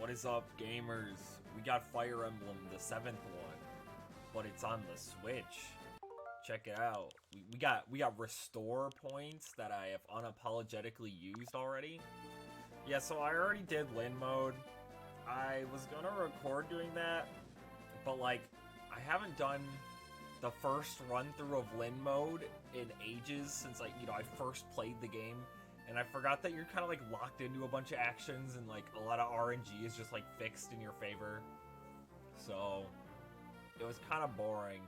What is up, gamers? We got Fire Emblem, the 7th one, but it's on the Switch. Check it out. We got restore points that I have unapologetically used already. Yeah, so I already did Lin mode. I was gonna record doing that, but like, I haven't done the first run through of Lin mode in ages since like, I first played the game. And I forgot that you're kind of like locked into a bunch of actions and like a lot of RNG is just like fixed in your favor. So it was kind of boring.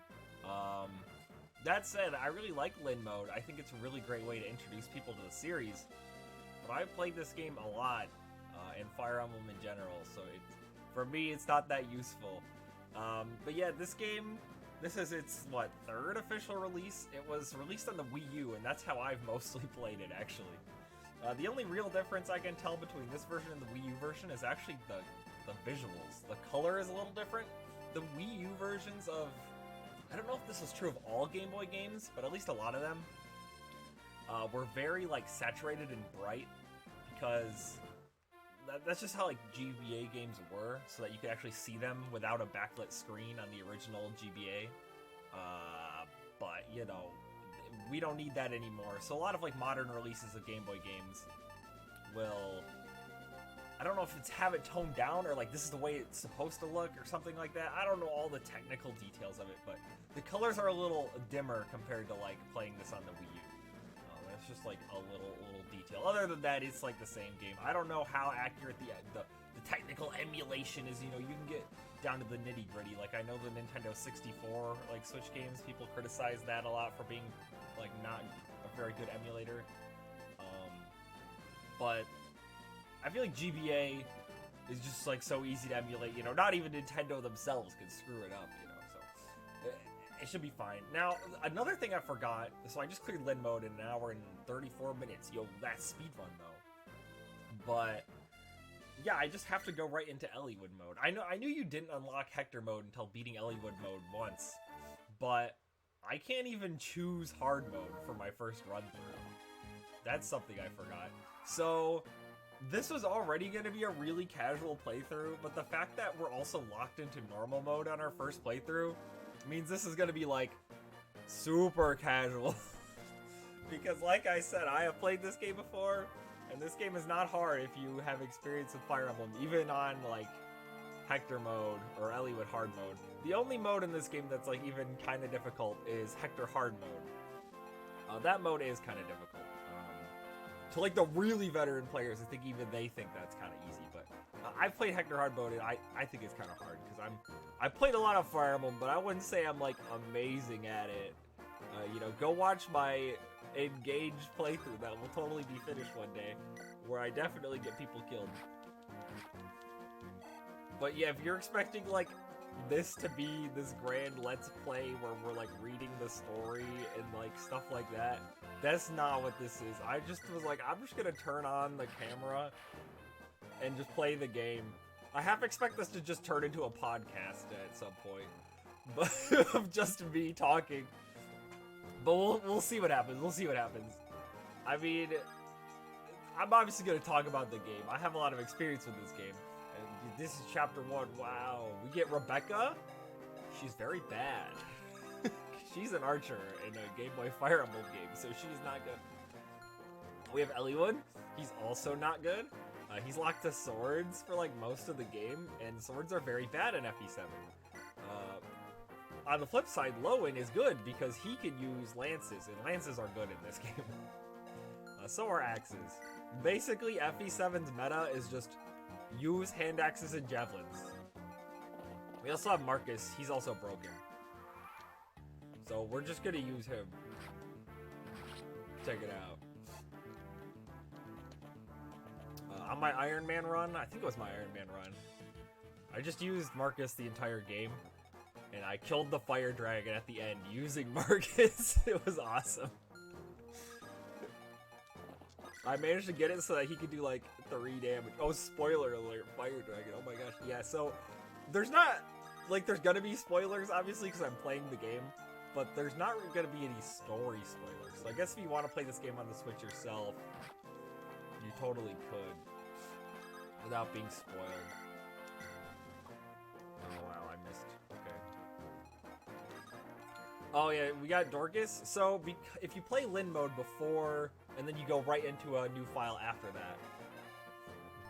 That said, I really like Lin mode. I think it's a really great way to introduce people to the series. But I played this game a lot, and Fire Emblem in general, so for me it's not that useful. But yeah, this game, this is its, third official release? It was released on the Wii U, and that's how I've mostly played it, actually. The only real difference I can tell between this version and the Wii U version is actually the visuals. The color is a little different. The Wii U versions of... I don't know if this is true of all Game Boy games, but at least a lot of them were very, saturated and bright, because that's just how, GBA games were, so that you could actually see them without a backlit screen on the original GBA. But, we don't need that anymore. So a lot of modern releases of Game Boy games will, I don't know if it's have it toned down or this is the way it's supposed to look or something like that. I don't know all the technical details of it, but the colors are a little dimmer compared to playing this on the Wii U. It's just a little detail. Other than that, it's the same game. I don't know how accurate the technical emulation is. You can get down to the nitty gritty. I know the Nintendo 64 Switch games, people criticize that a lot for being not a very good emulator. But I feel like GBA is just so easy to emulate. Not even Nintendo themselves could screw it up. So it should be fine. Now, another thing I forgot. So I just cleared Lin mode in an hour and 34 minutes. Yo, that's speedrun though. But yeah, I just have to go right into Eliwood mode. I knew you didn't unlock Hector mode until beating Eliwood mode once, but I can't even choose hard mode for my first run through. That's something I forgot. So this was already going to be a really casual playthrough, but the fact that we're also locked into normal mode on our first playthrough means this is going to be super casual. Because like I said, I have played this game before, and this game is not hard if you have experience with Fire Emblem, even on Hector mode or Eliwood hard mode. The only mode in this game that's even kind of difficult is Hector hard mode. That mode is kind of difficult. To the really veteran players, I think even they think that's kind of easy. But I've played Hector hard mode, and I think it's kind of hard because I played a lot of Fire Emblem, but I wouldn't say I'm amazing at it. Go watch my engaged playthrough that will totally be finished one day, where I definitely get people killed. But yeah, if you're expecting this to be this grand let's play where we're reading the story and stuff like that, that's not what this is. I just was I'm just gonna turn on the camera and just play the game. I half expect this to just turn into a podcast at some point, but of just me talking. But we'll see what happens. We'll see what happens. I mean, I'm obviously gonna talk about the game. I have a lot of experience with this game. And this is chapter 1. Wow. We get Rebecca. She's very bad. She's an archer in a Game Boy Fire Emblem game, so she's not good. We have Eliwood. He's also not good. He's locked to swords for most of the game, and swords are very bad in FE7. On the flip side, Lowen is good because he can use lances, and lances are good in this game. So are axes. Basically, FE7's meta is just use hand axes and javelins. We also have Marcus. He's also broken. So we're just gonna use him. Check it out. On my Iron Man run, I think it was my Iron Man run, I just used Marcus the entire game. And I killed the fire dragon at the end using Marcus. It was awesome. I managed to get it so that he could do 3 damage. Oh, spoiler alert, fire dragon. Oh my gosh. Yeah, so there's not, there's gonna be spoilers, obviously, because I'm playing the game. But there's not gonna be any story spoilers. So I guess if you want to play this game on the Switch yourself, you totally could without being spoiled. Oh yeah, we got Dorcas. So if you play Lin mode before, and then you go right into a new file after that,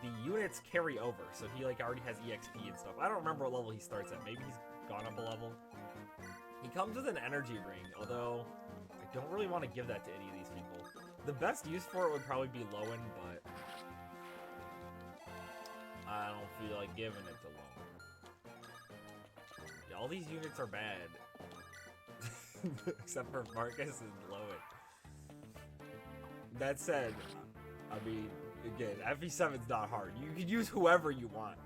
the units carry over. So he like already has EXP and stuff. I don't remember what level he starts at. Maybe he's gone up a level. He comes with an energy ring, although I don't really want to give that to any of these people. The best use for it would probably be Lowen, but I don't feel like giving it to Lowen. Yeah, all these units are bad. Except for Marcus and Lowen. That said, I mean, again, FE7's not hard. You can use whoever you want.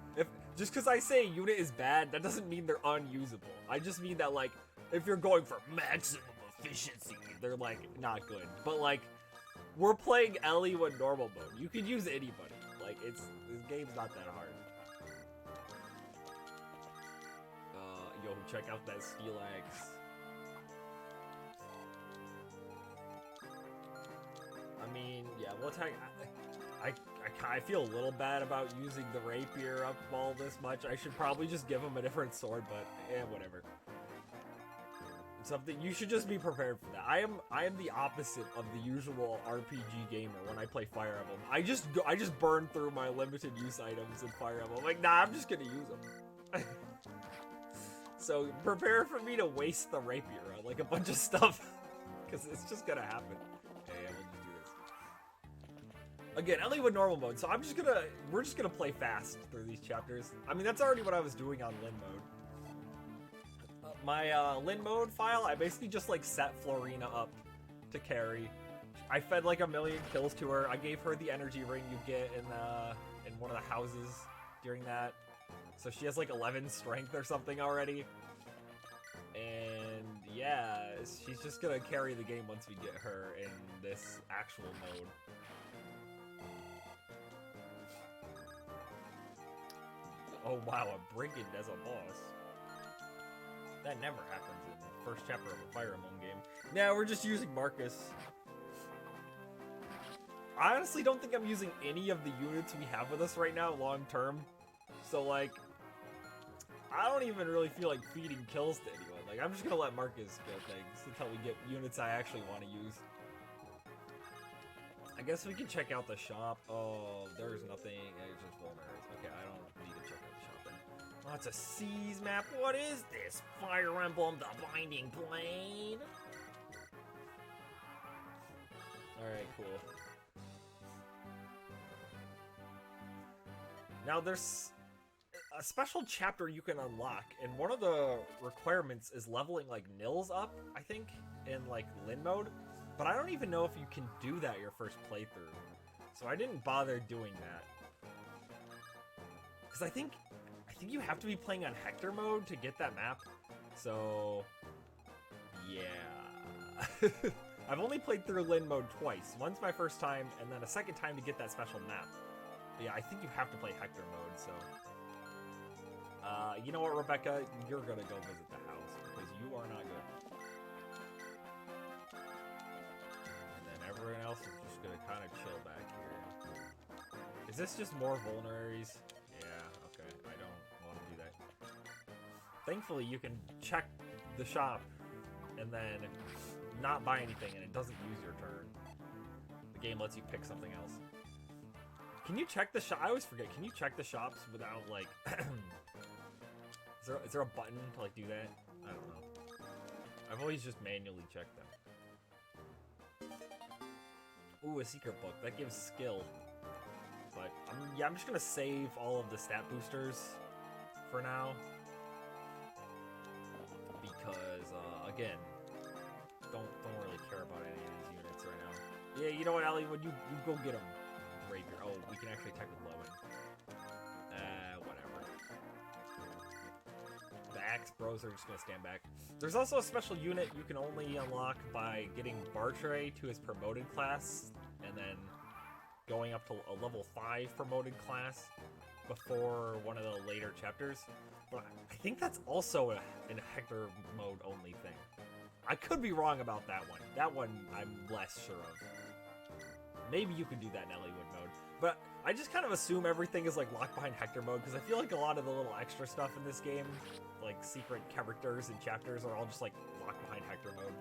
Just because I say a unit is bad, that doesn't mean they're unusable. I just mean that, like, if you're going for maximum efficiency, they're, like, not good. But, like, we're playing Ellie with normal mode. You can use anybody. Like, this game's not that hard. Yo, check out that Steelix. I mean, yeah, we'll take... I feel a little bad about using the rapier up all this much. I should probably just give him a different sword, but whatever. Something you should just be prepared for that. I am the opposite of the usual RPG gamer when I play Fire Emblem. I just burn through my limited use items in Fire Emblem. Like, nah, I'm just gonna use them. So prepare for me to waste the rapier on like a bunch of stuff, because it's just gonna happen. Again, Ellie with normal mode, so we're just gonna play fast through these chapters. I mean, that's already what I was doing on Lin mode. My Lin mode file, I basically just like set Florina up to carry. I fed like 1,000,000 kills to her. I gave her the energy ring you get in one of the houses during that. So she has like 11 strength or something already. And yeah, she's just gonna carry the game once we get her in this actual mode. Oh wow, a brigand as a boss. That never happens in the first chapter of a Fire Emblem game. Now we're just using Marcus. I honestly don't think I'm using any of the units we have with us right now long term. So like, I don't even really feel like feeding kills to anyone. Like, I'm just gonna let Marcus kill things until we get units I actually want to use. I guess we can check out the shop. Oh, there's nothing. It's just vulneraries. Okay, I don't need to check out the shop then. Oh, it's a seas map. What is this? Fire Emblem, the Binding Plane? Alright, cool. Now, there's a special chapter you can unlock, and one of the requirements is leveling, like, Nils up, I think, in, like, Lin mode. But I don't even know if you can do that your first playthrough. So I didn't bother doing that. Because I think you have to be playing on Hector mode to get that map. So, yeah. I've only played through Lin mode twice. Once my first time, and then a second time to get that special map. But yeah, I think you have to play Hector mode, so... you know what, Rebecca? You're gonna go visit the house, because you are not good. Everyone else is just gonna kind of chill back here. Is this just more vulneraries? Yeah, okay. I don't want to do that. Thankfully, you can check the shop and then not buy anything, and it doesn't use your turn. The game lets you pick something else. Can you check the shop? I always forget. Can you check the shops without, like... is there a button to, like, do that? I don't know. I've always just manually checked them. Ooh, a secret book. That gives skill. But, I'm just gonna save all of the stat boosters for now. Because, again, don't really care about any of these units right now. Yeah, you know what, Allie? When you go get them, Rapier. Oh, we can actually attack with Lowen. Whatever. The Axe Bros are just gonna stand back. There's also a special unit you can only unlock by getting Bartray to his promoted class, and then going up to a level 5 promoted class before one of the later chapters. But I think that's also a Hector mode only thing. I could be wrong about that one. That one I'm less sure of. Maybe you can do that in Elliewood mode. But I just kind of assume everything is like locked behind Hector mode, because I feel like a lot of the little extra stuff in this game, like secret characters and chapters, are all just like locked behind Hector Hector mode.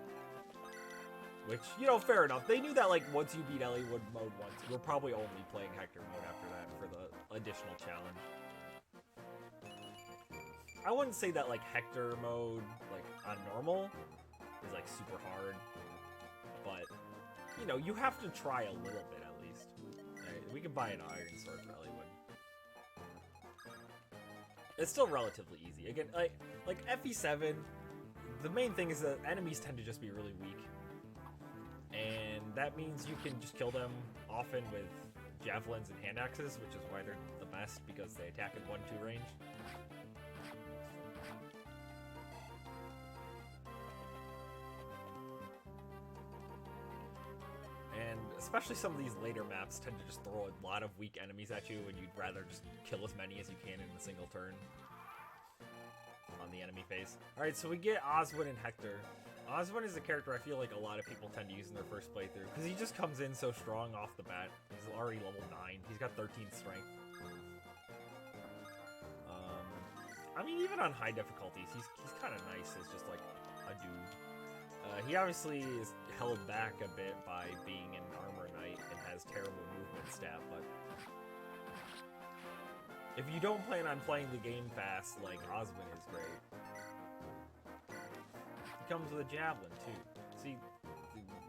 Which, you know, fair enough. They knew that, like, once you beat Eliwood mode once, you're probably only playing Hector mode after that for the additional challenge. I wouldn't say that, like, Hector mode, like, on normal is, like, super hard. But, you know, you have to try a little bit at least. Right, we can buy an Iron Sword for Eliwood. It's still relatively easy. Again, like FE7, the main thing is that enemies tend to just be really weak. And that means you can just kill them often with javelins and hand axes, which is why they're the best, because they attack at 1-2 range. And especially some of these later maps tend to just throw a lot of weak enemies at you, and you'd rather just kill as many as you can in a single turn on the enemy phase. Alright, so we get Oswin and Hector. Oswin is a character I feel like a lot of people tend to use in their first playthrough, because he just comes in so strong off the bat. He's already level 9. He's got 13 strength. I mean, even on high difficulties, he's kind of nice as just like a dude. He obviously is held back a bit by being an armor knight and has terrible movement stat, but if you don't plan on playing the game fast, like, Oswin is great. Comes with a javelin too. See,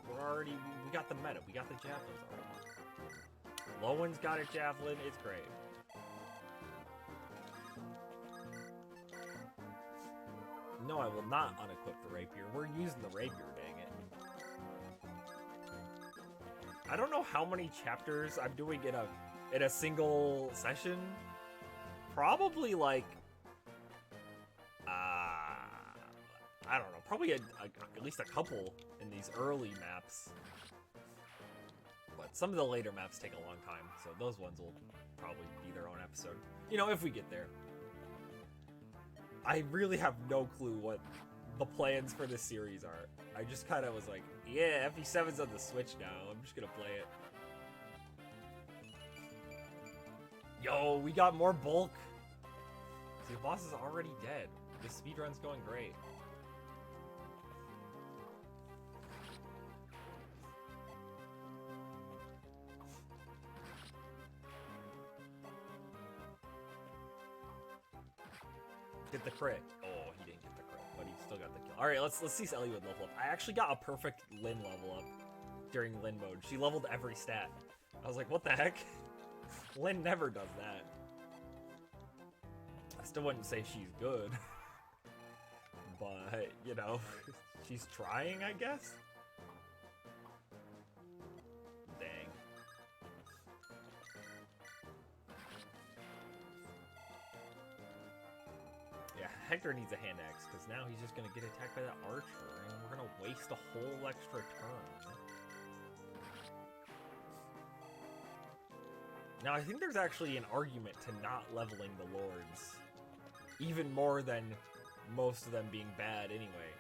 we got the meta. We got the javelins already. Lowen's got a javelin. It's great. No, I will not unequip the rapier. We're using the rapier, dang it. I don't know how many chapters I'm doing in a single session. Probably like I don't know, probably at least a couple in these early maps. But some of the later maps take a long time, so those ones will probably be their own episode. You know, if we get there. I really have no clue what the plans for this series are. I just kind of was like, yeah, FE7's on the Switch now, I'm just gonna play it. Yo, we got more bulk! See, the boss is already dead. The speedrun's going great. Get the crit. Oh, he didn't get the crit, but he still got the kill. Alright, let's see Eliwood level up. I actually got a perfect Lyn level up during Lyn mode. She leveled every stat. I was like, what the heck? Lyn never does that. I still wouldn't say she's good. But, you know, she's trying, I guess? Dang. Yeah, Hector needs a hand axe, because now he's just going to get attacked by that archer, and we're going to waste a whole extra turn. Now, I think there's actually an argument to not leveling the lords, even more than most of them being bad anyway.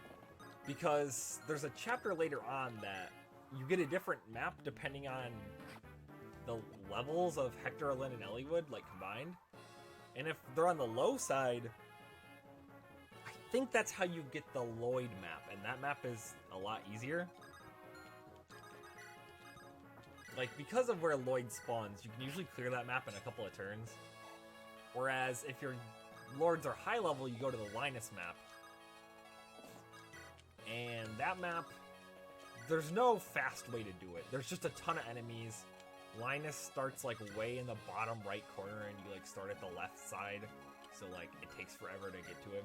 Because there's a chapter later on that you get a different map depending on the levels of Hector, Lyn, and Eliwood, like, combined. And if they're on the low side, I think that's how you get the Lloyd map, and that map is a lot easier. Like, because of where Lloyd spawns, you can usually clear that map in a couple of turns. Whereas, if your lords are high level, you go to the Linus map. And that map, there's no fast way to do it. There's just a ton of enemies. Linus starts, like, way in the bottom right corner, and you, like, start at the left side. So, like, it takes forever to get to him.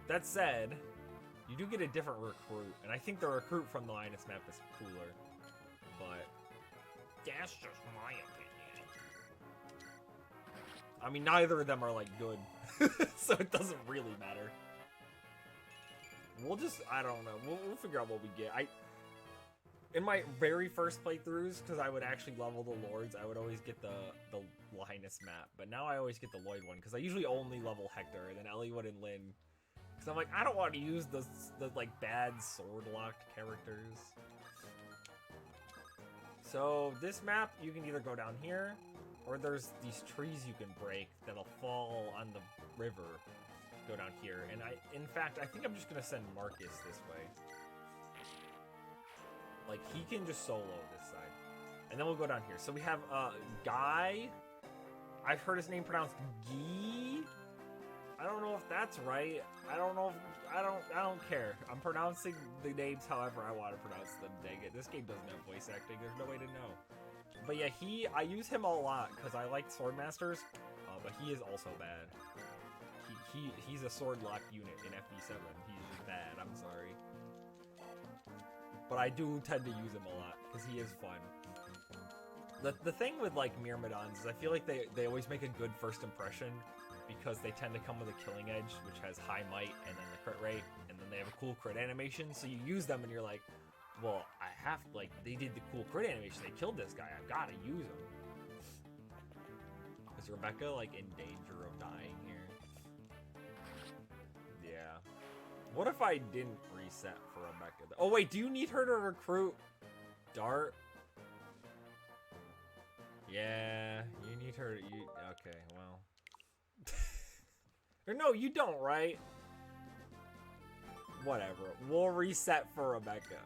That said, you do get a different recruit, and I think the recruit from the Linus map is cooler. But that's just my opinion. I mean, neither of them are, like, good. So it doesn't really matter. We'll just, I don't know. We'll figure out what we get. In my very first playthroughs, because I would actually level the lords, I would always get the Linus map. But now I always get the Lloyd one, because I usually only level Hector, and then Eliwood and Lyn. Because I'm like, I don't want to use the like, bad sword-locked characters. So, this map, you can either go down here, or there's these trees you can break that'll fall on the river. go down here. And in fact, I think I'm just gonna send Marcus this way. Like, he can just solo this side. And then we'll go down here. So we have, Guy. I've heard his name pronounced Gee. I don't know if that's right. I don't know if, I don't care. I'm pronouncing the names however I want to pronounce them, dang it. This game doesn't have voice acting, there's no way to know. But yeah, I use him a lot because I like Swordmasters, but he is also bad. He's a sword lock unit in FB7. He's just bad, I'm sorry. But I do tend to use him a lot because he is fun. The thing with like Myrmidons is I feel like they always make a good first impression because they tend to come with a killing edge, which has high might and then the crit rate, and then they have a cool crit animation, so you use them and you're like, well, I have, like, they did the cool crit animation, they killed this guy, I've got to use him. Is Rebecca, like, in danger of dying here? Yeah. What if I didn't reset for Rebecca? Oh wait, do you need her to recruit Dart? Yeah, you need her to, okay, well. Or no, you don't, right? Whatever. We'll reset for Rebecca.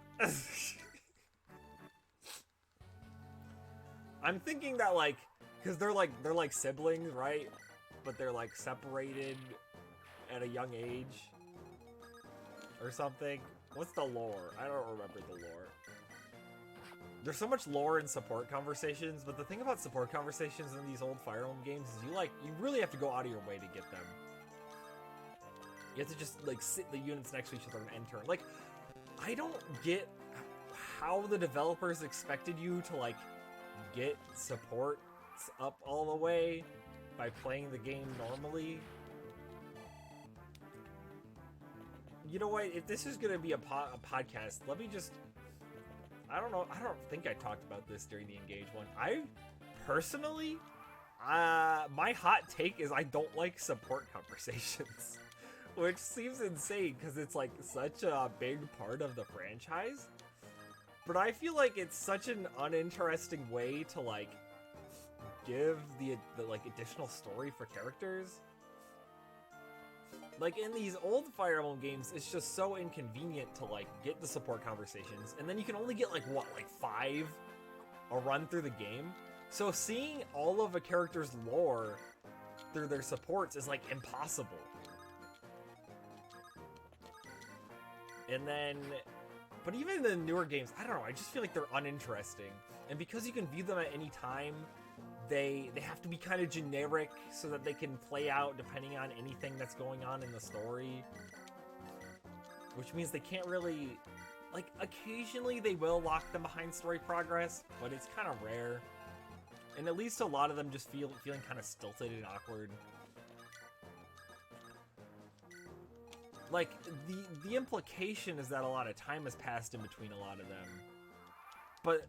I'm thinking that, like, because they're like siblings, right? But they're like separated at a young age or something. What's the lore? I don't remember the lore. There's so much lore in support conversations, but the thing about support conversations in these old Fire Emblem games is you really have to go out of your way to get them. You have to just, like, sit the units next to each other and enter. Like, I don't get how the developers expected you to, like, get supports up all the way by playing the game normally. You know what? If this is going to be a podcast, let me just... I don't know. I don't think I talked about this during the Engage one. I, personally, my hot take is I don't like support conversations. Which seems insane because it's like such a big part of the franchise. But I feel like it's such an uninteresting way to like give the like additional story for characters. Like in these old Fire Emblem games, it's just so inconvenient to like get the support conversations, and then you can only get like what, like 5 a run through the game. So seeing all of a character's lore through their supports is like impossible. And then, but even in the newer games, I don't know, I just feel like they're uninteresting. And because you can view them at any time, they have to be kind of generic so that they can play out depending on anything that's going on in the story. Which means they can't really, like, occasionally they will lock them behind story progress, but it's kind of rare. And at least a lot of them just feeling kind of stilted and awkward. Like, the implication is that a lot of time has passed in between a lot of them. But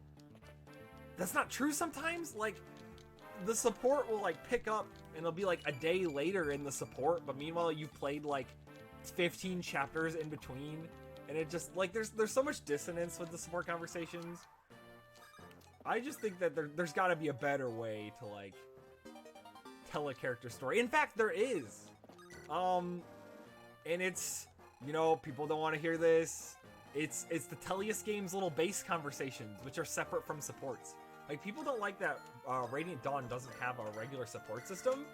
that's not true sometimes. Like, the support will, like, pick up, and it'll be, like, a day later in the support, but meanwhile you've played, like, 15 chapters in between, and it just, like, there's so much dissonance with the support conversations. I just think that there's gotta be a better way to, like, tell a character story. In fact, there is. And it's, you know, people don't want to hear this. It's the Tellius game's little base conversations, which are separate from supports. Like, people don't like that Radiant Dawn doesn't have a regular support system.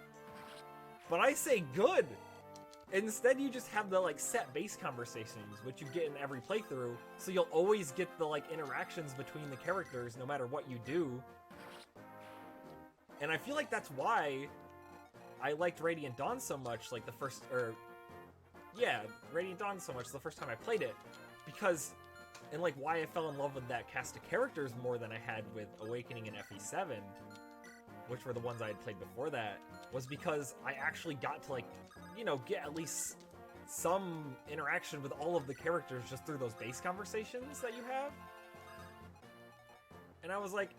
But I say good! Instead, you just have the, like, set base conversations, which you get in every playthrough, so you'll always get the, like, interactions between the characters no matter what you do. And I feel like that's why I liked Radiant Dawn so much, like, Radiant Dawn so much the first time I played it, because, and like why I fell in love with that cast of characters more than I had with Awakening and FE7, which were the ones I had played before that, was because I actually got to, like, you know, get at least some interaction with all of the characters just through those base conversations that you have. And I was like,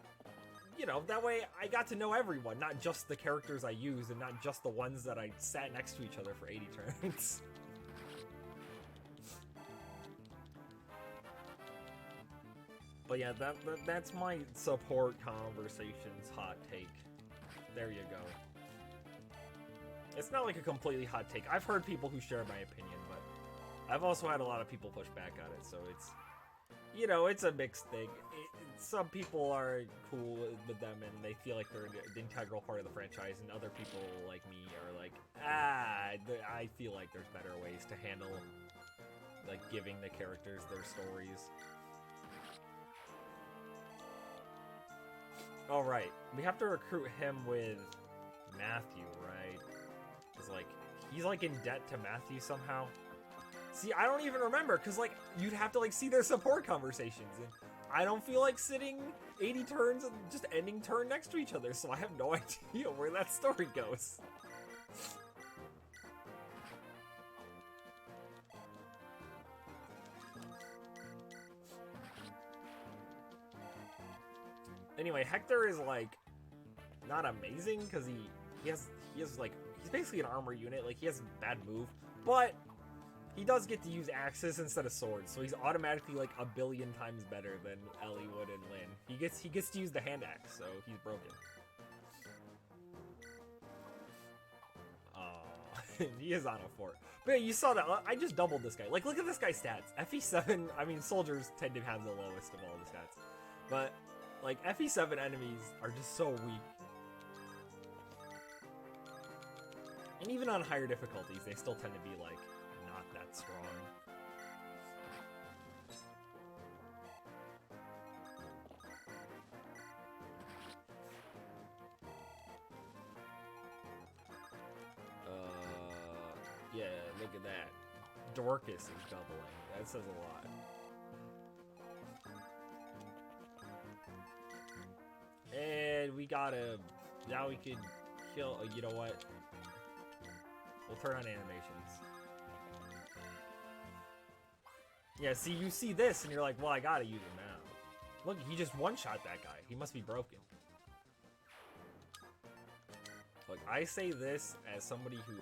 you know, that way I got to know everyone, not just the characters I use and not just the ones that I sat next to each other for 80 turns. But yeah, that's my support conversations hot take. There you go. It's not like a completely hot take. I've heard people who share my opinion, but I've also had a lot of people push back on it, so it's, you know, it's a mixed thing. Some people are cool with them and they feel like they're an integral part of the franchise, and other people like me are like, I feel like there's better ways to handle, like, giving the characters their stories. Alright, we have to recruit him with Matthew, right? Because, like, he's, like, in debt to Matthew somehow. See, I don't even remember, because, like, you'd have to, like, see their support conversations, and I don't feel like sitting 80 turns and just ending turn next to each other, so I have no idea where that story goes. Anyway, Hector is, like, not amazing, because he has, like, he's basically an armor unit, like, he has a bad move, but he does get to use axes instead of swords, so he's automatically, like, a billion times better than Ellie would and Lynn. He gets to use the hand axe, so he's broken. He is on a fort. But yeah, you saw that. I just doubled this guy. Like, look at this guy's stats. FE7, I mean, soldiers tend to have the lowest of all the stats. But, like, FE7 enemies are just so weak. And even on higher difficulties, they still tend to be, like, not that strong. Yeah, look at that. Dorcas is doubling. That says a lot. And we gotta... Now we can kill... you know what? We'll turn on animations. Yeah, see, you see this, and you're like, well, I gotta use it now. Look, he just one-shot that guy. He must be broken. Look, I say this as somebody who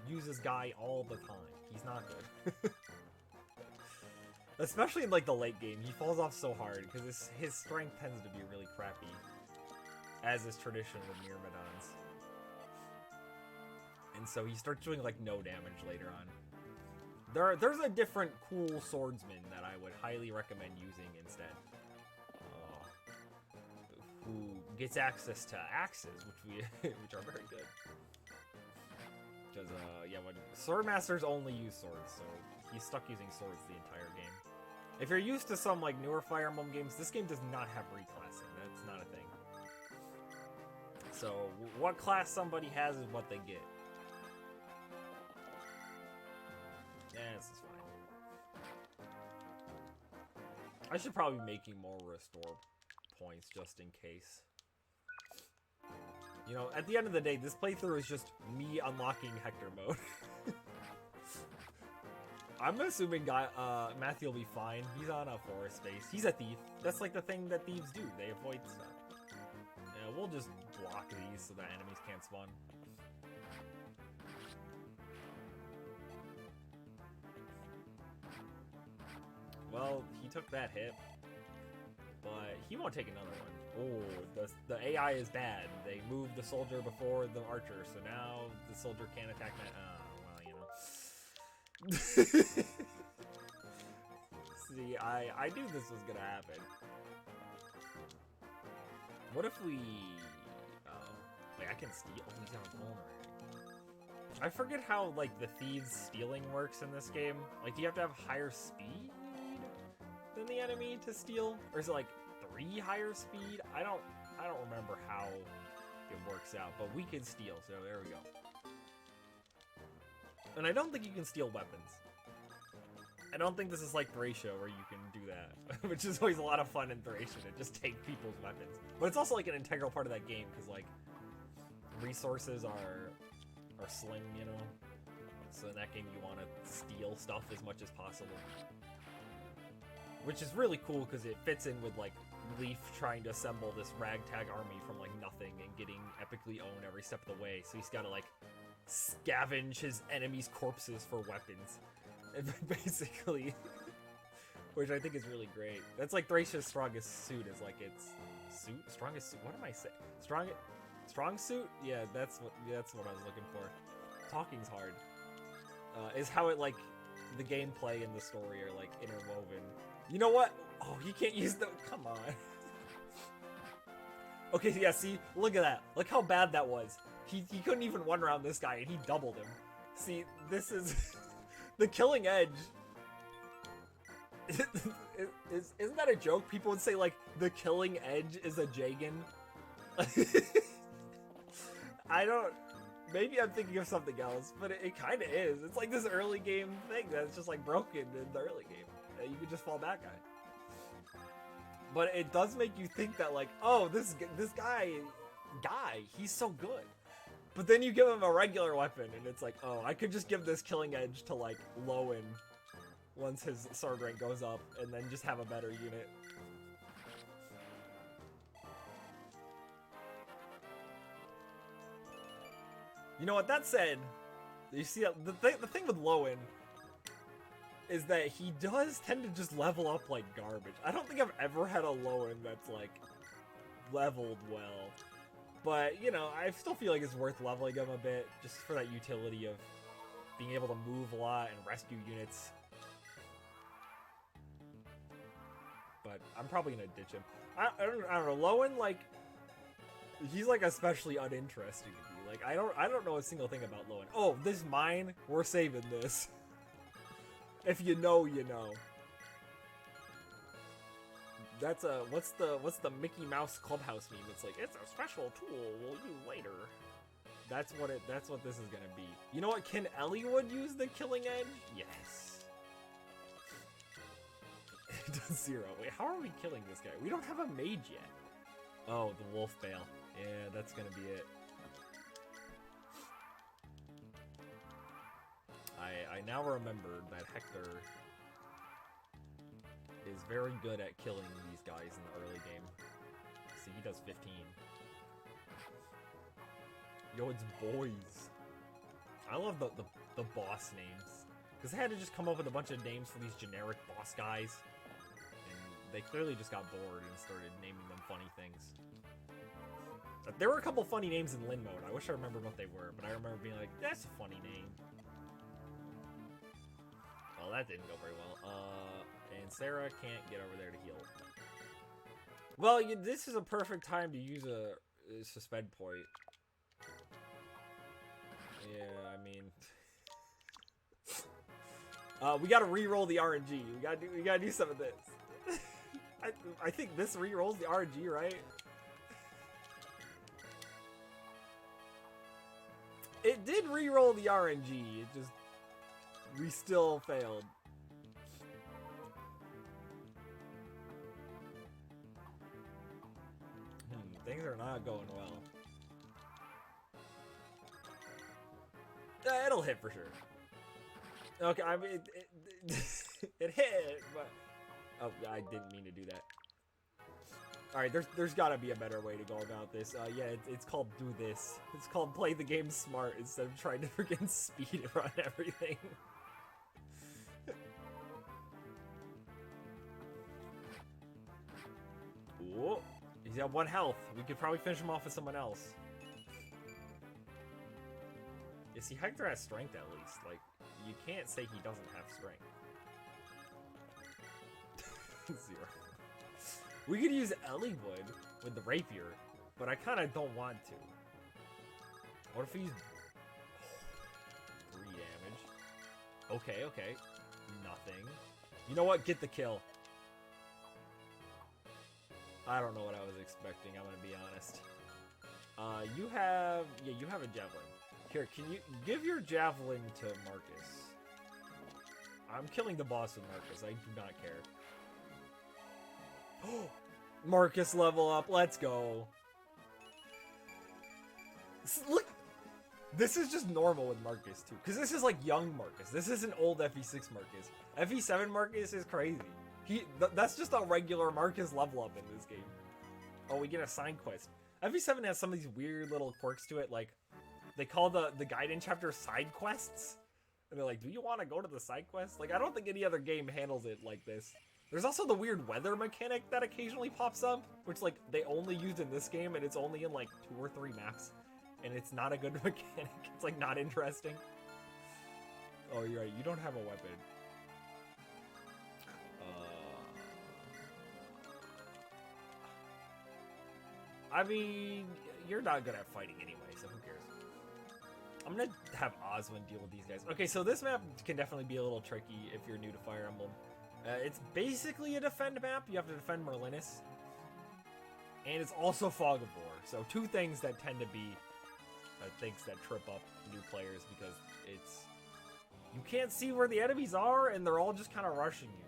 uses Guy all the time. He's not good. Especially in, like, the late game. He falls off so hard, because his strength tends to be really crappy. As is tradition with Myrmidons. And so he starts doing, like, no damage later on. There's a different cool swordsman that I would highly recommend using instead. Who gets access to axes, which are very good. Because, yeah, when Swordmasters only use swords, so he's stuck using swords the entire game. If you're used to some, like, newer Fire Emblem games, this game does not have reclassing. That's not a thing. So, what class somebody has is what they get. This is fine. I should probably be making more restore points just in case. You know, at the end of the day, this playthrough is just me unlocking Hector mode. I'm assuming Matthew will be fine. He's on a forest base. He's a thief. That's like the thing that thieves do. They avoid stuff. Yeah, we'll just block these so that enemies can't spawn. Well, he took that hit. But he won't take another one. Oh, the AI is bad. They moved the soldier before the archer, so now the soldier can't attack that. Well, you know. See, I knew this was gonna happen. What if we... wait, I can steal? Oh, he's on vulnerable. I forget how, like, the thieves stealing works in this game. Like, do you have to have higher speed than the enemy to steal? Or is it, like, 3 higher speed? I don't remember how it works out, but we can steal, so there we go. And I don't think you can steal weapons. I don't think this is like Thracia where you can do that, which is always a lot of fun in Thracia to just take people's weapons. But it's also like an integral part of that game because like resources are slim, you know. So in that game you want to steal stuff as much as possible, which is really cool because it fits in with like Leaf trying to assemble this ragtag army from like nothing and getting epically owned every step of the way. So he's got to like scavenge his enemies' corpses for weapons. And basically, which I think is really great. That's like Thracia's strongest suit is like its strongest suit. What am I saying? Strong suit? Yeah, that's what I was looking for. talking's hard. Is how it, like, the gameplay and the story are, like, interwoven. You know what? Oh, he can't use the... Come on. Okay, yeah, see? Look at that. Look how bad that was. He couldn't even one-round this guy, and he doubled him. See, this is... the Killing Edge... Isn't that a joke? People would say, like, the Killing Edge is a Jagan. I don't... Maybe I'm thinking of something else, but it kind of is. It's like this early game thing that's just, like, broken in the early game. You could just fall back on. But it does make you think that, like, oh, this guy, he's so good. But then you give him a regular weapon, and it's like, oh, I could just give this Killing Edge to, like, Lowen once his sword rank goes up, and then just have a better unit. You know what, that said, you see, the thing with Lowen is that he does tend to just level up like garbage. I don't think I've ever had a Lowen that's, like, leveled well. But, you know, I still feel like it's worth leveling him a bit, just for that utility of being able to move a lot and rescue units. But I'm probably gonna ditch him. I don't know, Lowen, like, he's, like, especially uninteresting to me. Like, I don't know a single thing about Lowen. Oh, this is mine? We're saving this. If you know, you know. That's a what's the Mickey Mouse Clubhouse meme? It's like, it's a special tool we'll use later. That's what this is gonna be. You know what? Can Elliewood use the Killing Edge? Yes. It does 0. Wait, how are we killing this guy? We don't have a mage yet. Oh, the wolf bale. Yeah, that's gonna be it. I now remember that Hector is very good at killing these guys in the early game. See, he does 15. Yo, it's boys. I love the boss names. Because they had to just come up with a bunch of names for these generic boss guys. And they clearly just got bored and started naming them funny things. There were a couple funny names in Lin mode. I wish I remembered what they were, but I remember being like, that's a funny name. Well, that didn't go very well. And Sarah can't get over there to heal. Well, this is a perfect time to use a suspend point. Yeah, I mean... we gotta re-roll the RNG. We gotta do some of this. I think this re-rolls the RNG, right? It did re-roll the RNG. It just... We still failed. Things are not going well. It'll hit for sure. Okay, I mean, it hit, but... Oh, I didn't mean to do that. Alright, there's gotta be a better way to go about this. Yeah, it's called do this. It's called play the game smart instead of trying to freaking speed run everything. Ooh, he's at 1 health. We could probably finish him off with someone else. You see, Hector has strength at least. Like, you can't say he doesn't have strength. 0. We could use Elliewood with the rapier, but I kind of don't want to. What if he's 3 damage? Okay. Nothing. You know what? Get the kill. I don't know what I was expecting, I'm gonna be honest. You have a javelin. Here, can you give your javelin to Marcus? I'm killing the boss with Marcus, I do not care. Marcus level up, let's go. Look, this is just normal with Marcus too, because this is like young Marcus. This isn't old FE6 Marcus. FE7 Marcus is crazy. That's just a regular Marcus level up in this game. Oh, we get a side quest. FE7 has some of these weird little quirks to it, like they call the Gaiden chapter side quests, and they're like, do you want to go to the side quest? Like, I don't think any other game handles it like this. There's also the weird weather mechanic that occasionally pops up, which, like, they only used in this game, and it's only in, like, 2 or 3 maps. and it's not a good mechanic. It's like not interesting. Oh, you're right. You don't have a weapon. I mean, you're not good at fighting anyway, so who cares? I'm gonna have Osmond deal with these guys. Okay, so this map can definitely be a little tricky if you're new to Fire Emblem. It's basically a defend map. You have to defend Merlinus. And it's also Fog of War. So two things that tend to be things that trip up new players because it's... You can't see where the enemies are, and they're all just kind of rushing you.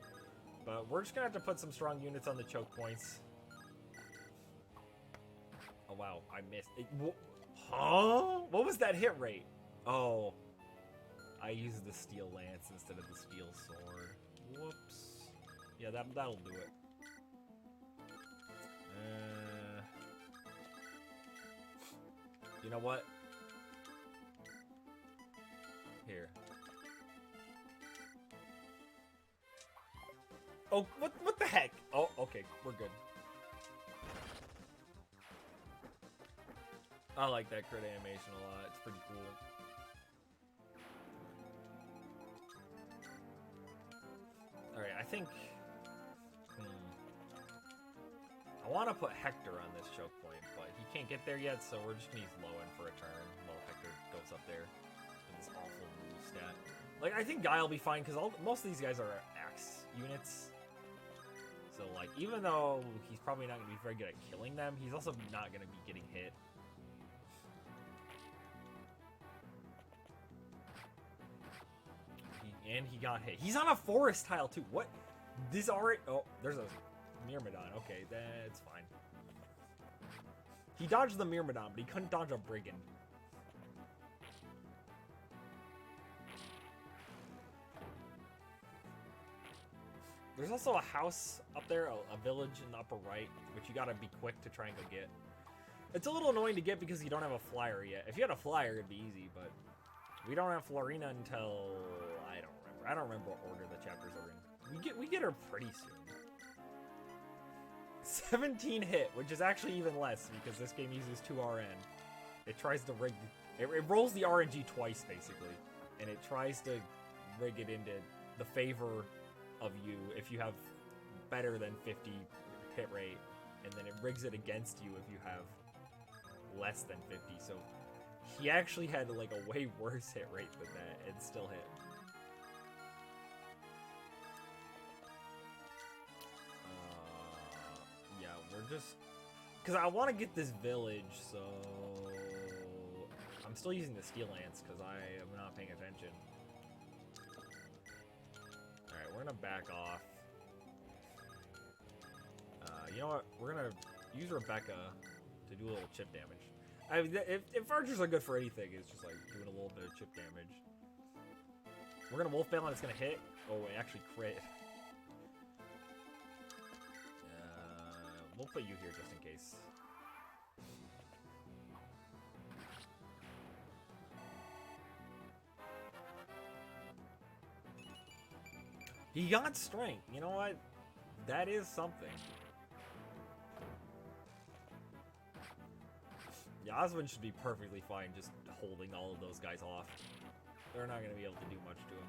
But we're just gonna have to put some strong units on the choke points. Oh, wow. I missed it. Huh? What was that hit rate? Oh. I used the steel lance instead of the steel sword. Whoops. Yeah, that'll do it. You know what? Here. Oh, what the heck? Oh, okay, we're good. I like that crit animation a lot. It's pretty cool. Alright, I think... I want to put Hector on this choke point, but he can't get there yet, so we're just going to use Lowen for a turn while Hector goes up there with this awful move stat. Like, I think Guy will be fine, because most of these guys are axe units. So, like, even though he's probably not going to be very good at killing them, he's also not going to be getting hit. And he got hit. He's on a forest tile, too. What? This already... Oh, there's a Myrmidon. Okay, that's fine. He dodged the Myrmidon, but he couldn't dodge a Brigand. There's also a house up there, a village in the upper right, which you gotta be quick to try and go get. It's a little annoying to get because you don't have a flyer yet. If you had a flyer, it'd be easy, but we don't have Florina until... I don't remember what order the chapters are in. We get her pretty soon. 17 hit, which is actually even less because this game uses 2 RN. It tries to rig... It rolls the RNG twice, basically. And it tries to rig it into the favor of you if you have better than 50 hit rate. And then it rigs it against you if you have less than 50. So he actually had like a way worse hit rate than that and still hit. We're just... Because I want to get this village, so... I'm still using the steel lance because I am not paying attention. Alright, we're going to back off. You know what? We're going to use Rebecca to do a little chip damage. I mean, if archers are good for anything, it's just like doing a little bit of chip damage. We're going to wolf bail and it's going to hit. Oh, it actually crit. We'll put you here just in case. He got strength. You know what? That is something. Osmond should be perfectly fine just holding all of those guys off. They're not going to be able to do much to him.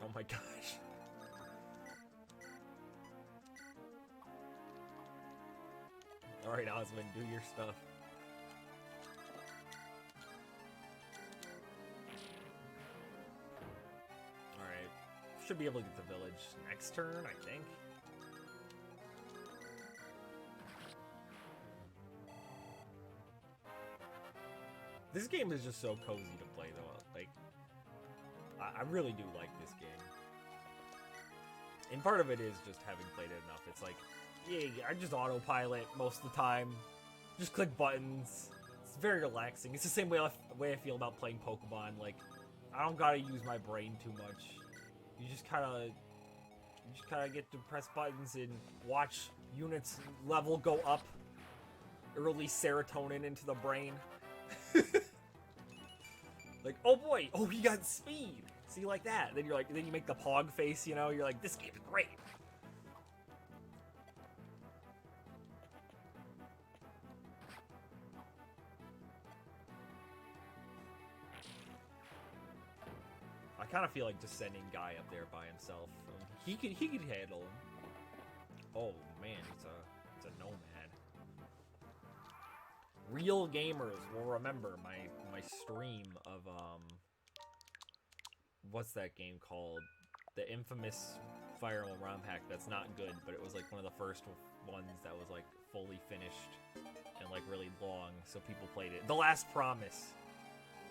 Oh my gosh. Alright, Osmond, do your stuff. Alright. Should be able to get the village next turn, I think. This game is just so cozy to play, though. Like, I really do like this game. And part of it is just having played it enough. It's like, yeah, I just autopilot most of the time. Just click buttons. It's very relaxing. It's the same way I feel about playing Pokemon. Like, I don't gotta use my brain too much. You just kind of get to press buttons and watch units level go up. It release serotonin into the brain. oh boy, oh, he got speed. See, like that. Then you're like, then you make the pog face, you know? You're like, this game's great. I kind of feel like just sending Guy up there by himself. He could handle him. Oh man, it's a nomad. Real gamers will remember my stream of what's that game called? The infamous Fire Emblem ROM hack that's not good, but it was like one of the first ones that was like fully finished and like really long, so people played it. The Last Promise.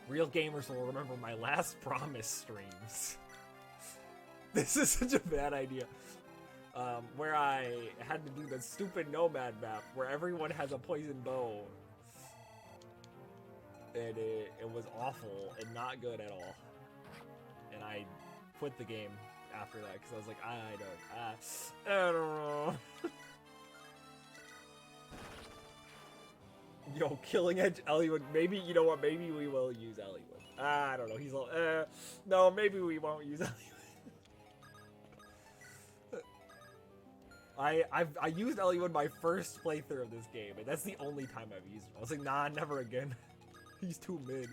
Real gamers will remember my Last Promise streams. This is such a bad idea. Where I had to do the stupid nomad map where everyone has a poison bow. And it was awful and not good at all. And I quit the game after that because I was like, I don't know. Yo, Killing Edge Eliwood. Maybe, you know what? Maybe we will use Eliwood. I don't know. He's all, no, maybe we won't use Eliwood. I used Eliwood my first playthrough of this game, and that's the only time I've used him. I was like, nah, never again. He's too mid.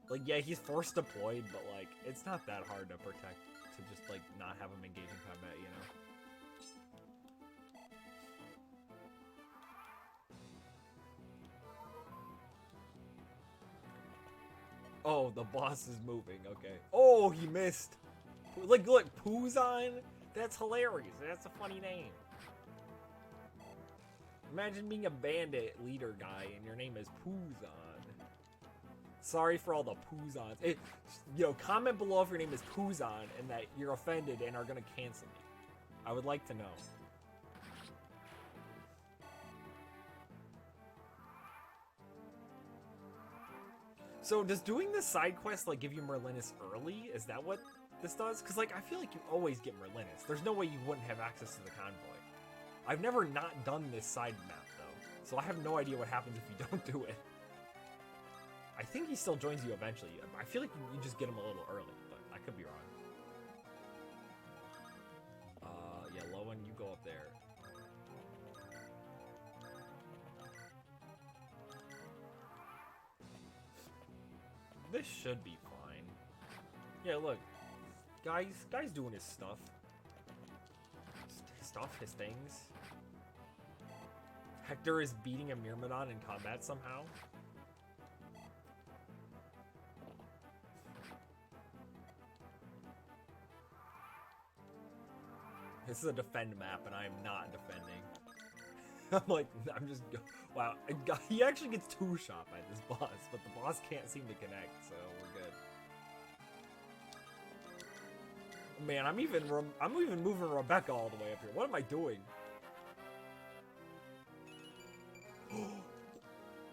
Like, yeah, he's force deployed, but like, it's not that hard to protect, to just like not have him engage in combat, you know? Oh, the boss is moving, okay. Oh, he missed. Like, look, Puzon? That's hilarious. That's a funny name. Imagine being a bandit leader guy and your name is Puzon. Sorry for all the Puzons. Yo, comment below if your name is Puzon and that you're offended and are gonna cancel me. I would like to know. So does doing this side quest like give you Merlinus early? Is that what this does? Because like I feel like you always get Merlinus. There's no way you wouldn't have access to the convoy. I've never not done this side map though, so I have no idea what happens if you don't do it. I think he still joins you eventually. I feel like you just get him a little early, but I could be wrong. Yeah, Lowen, you go up there. This should be fine. Yeah, look. Guy's doing his stuff. His things. Hector is beating a Myrmidon in combat somehow. This is a defend map, and I am not defending. I'm like, I'm just, wow. He actually gets two-shot by this boss, but the boss can't seem to connect, so we're good. Man, I'm even moving Rebecca all the way up here. What am I doing?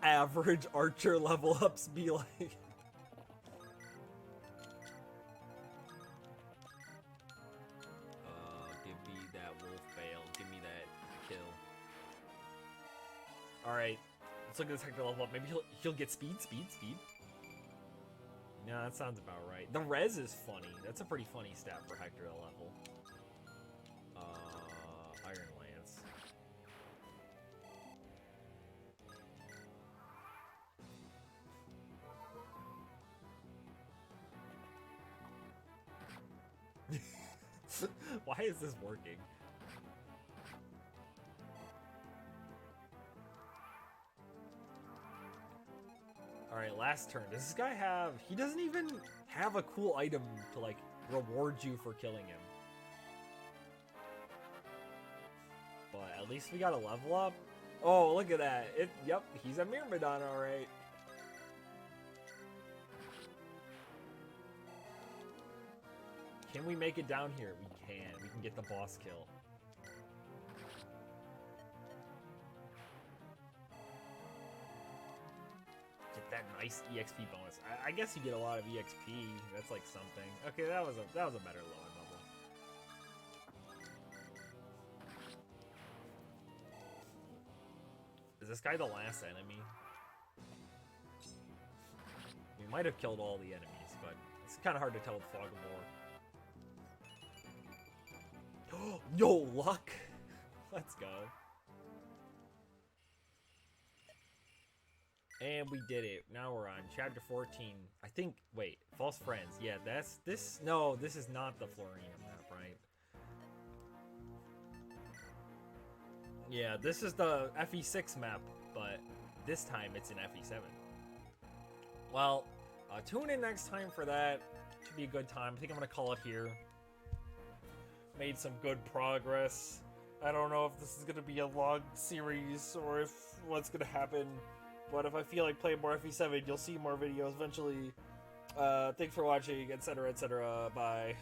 Average archer level ups be like. Give me that wolf fail. Give me that kill. All right, let's look at this Hector level up. Maybe he'll get speed. Yeah, that sounds about right. The res is funny. That's a pretty funny stat for Hector to level. Iron Lance. Why is this working? Alright, last turn. Does this guy have... He doesn't even have a cool item to, like, reward you for killing him. But at least we got a level up. Oh, look at that. Yep, he's a Myrmidon, alright. Can we make it down here? We can. We can get the boss kill. Get that nice EXP bonus. I guess you get a lot of EXP. That's like something. Okay, that was a better lower level. Is this guy the last enemy? Might have killed all the enemies, but it's kind of hard to tell with Fog of War. No luck! Let's go. And we did it. Now we're on chapter 14. I think, wait, False Friends. Yeah, no, this is not the Florina map, right? Yeah, this is the FE6 map, but this time it's in FE7. Well, tune in next time for that. Should be a good time. I think I'm going to call it here. Made some good progress. I don't know if this is going to be a long series or if what's going to happen. But if I feel like playing more FE7, you'll see more videos eventually. Thanks for watching, etc., etc. Bye.